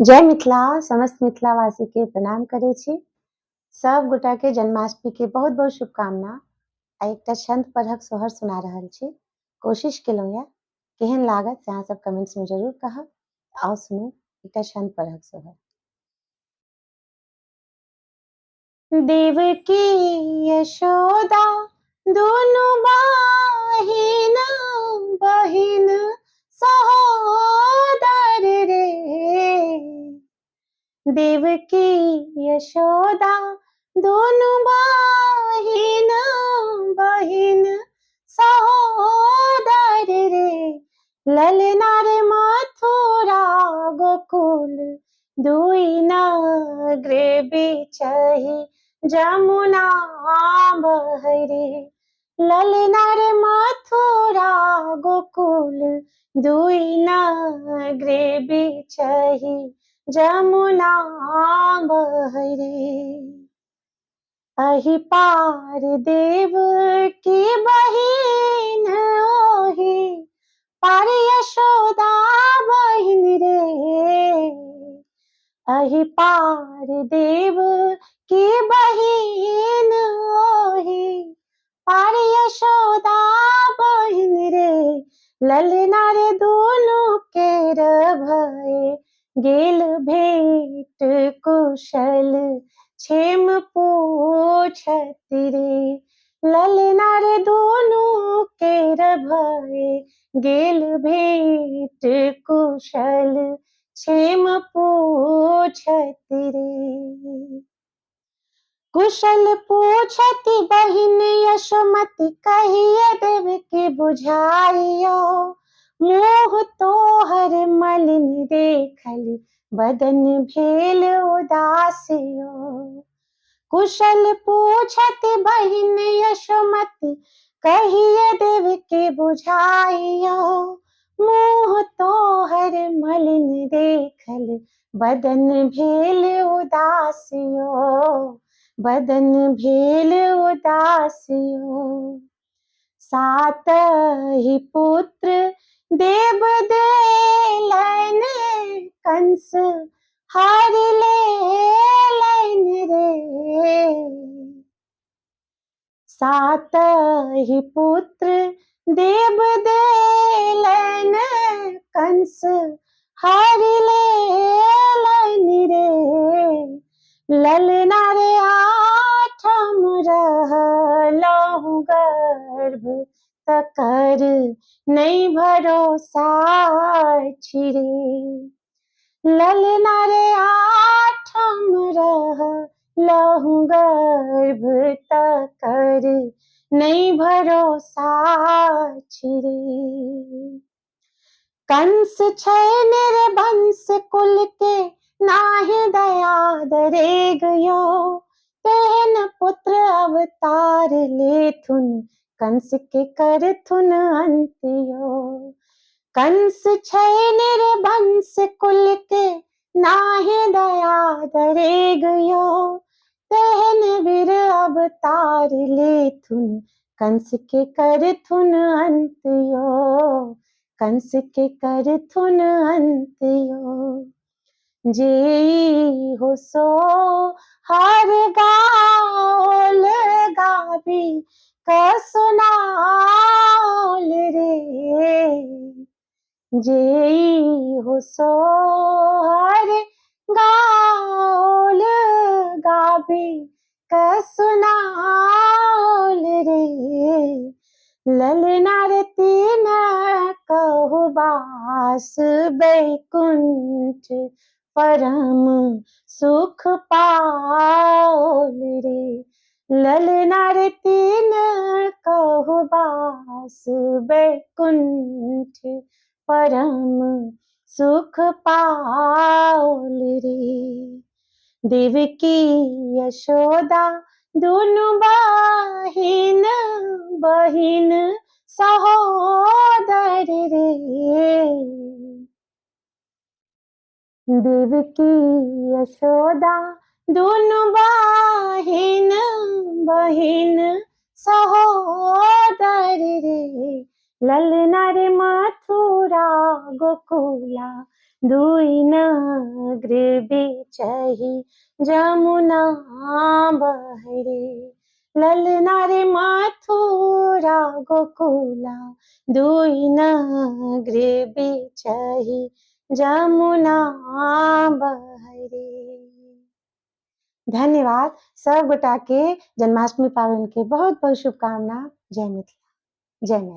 जय मिथिला समस्त मिथिलावासी के प्रणाम करै छी। सब गोटा के जन्माष्टमी के बहुत-बहुत शुभकामना। आ एकटा छंद पढ़क सोहर सुना रहल छी। कोशिश केलहुँ ये केहन लागत से अहाँ सब कमेंट्स में जरूर कहब। आओ सुनू एकटा छंद पढ़क सोहर। देवकी यशोदा दोनों बहिन बहिन सहोदर रे। देवकी यशोदा दोनों बहिन बहिन सहोदर रे। ललना रे मथुरा गोकुल दुई नगरे बिचहि जमुना बहरे। ललना रे मथुरा गोकुल दुई नगरे बिचहि जमुना बहरे। अहि पार देव की बहिन ओहि पार यशोदा बहिन रे। अहि पार देव की बहिन ओहि पार यशोदा बहिन रे। ललना रे दोनों केर भय गेल भेंट कुशल क्षेम पूछत रे। ललना रे दोनों केर भय गेल भेंट कुशल क्षेम पूछत रे। कुशल पूछति बहिन यशोमति कहिए देव के बुझाइयो। मोह तोहर मलिन देखल बदन भेल उदासियो। कुशल पूछति बहिन यशोमति कहिए देव के बुझाइयो। मोह तोहर मलिन देखल बदन भेल उदासियो। बदन भेल उदासियो। सात ही पुत्र देव देलन कंस हर लेलन रे। सात ही पुत्र देव देलन कंस हर लेलन रे। ललना रे आठम रहलहु गर्भ तकर नहीं भरोसा छिरे। ललना रे आठम रहलहु गर्भ तकर नहीं भरोसा छिरे। कंस छै निर्वंश कुल के नाहि दया दरेगयो। तेहन पुत्र अवतार लेथुन कंस के करथुन अंतियो। कंस छै निर्वंश कुल के नाहि दया दरेगयो। तेहन वीर अवतार लेथुन कंस के करथुन अंतियो। कंस के करथुन अंतियो। जेई हो सो हर गाओल गावी कसुनाल रे। जेई हो सो हर गाओल गावी कसुनाल रे। ललना रे तीन कहु बास बैकुंठ परम सुख पाओल रे। ललना रे तीन कहु बास बैकुंठ परम सुख पाओल रे। देवकी यशोदा दोनों बहिन बहिन सहोदर रे। देवकी यशोदा दोनों बहिन बहिन सहोदर रे। ललना रे मथुरा गोकुला दुई नगर बिचही जमुना बहरे। ललना रे मथुरा गोकुला दुई नगर बिचही जमुना बहरे। धन्यवाद। सब गोटा के जन्माष्टमी पावन के बहुत बहुत शुभकामना। जय मिथिला, जय मैथिली।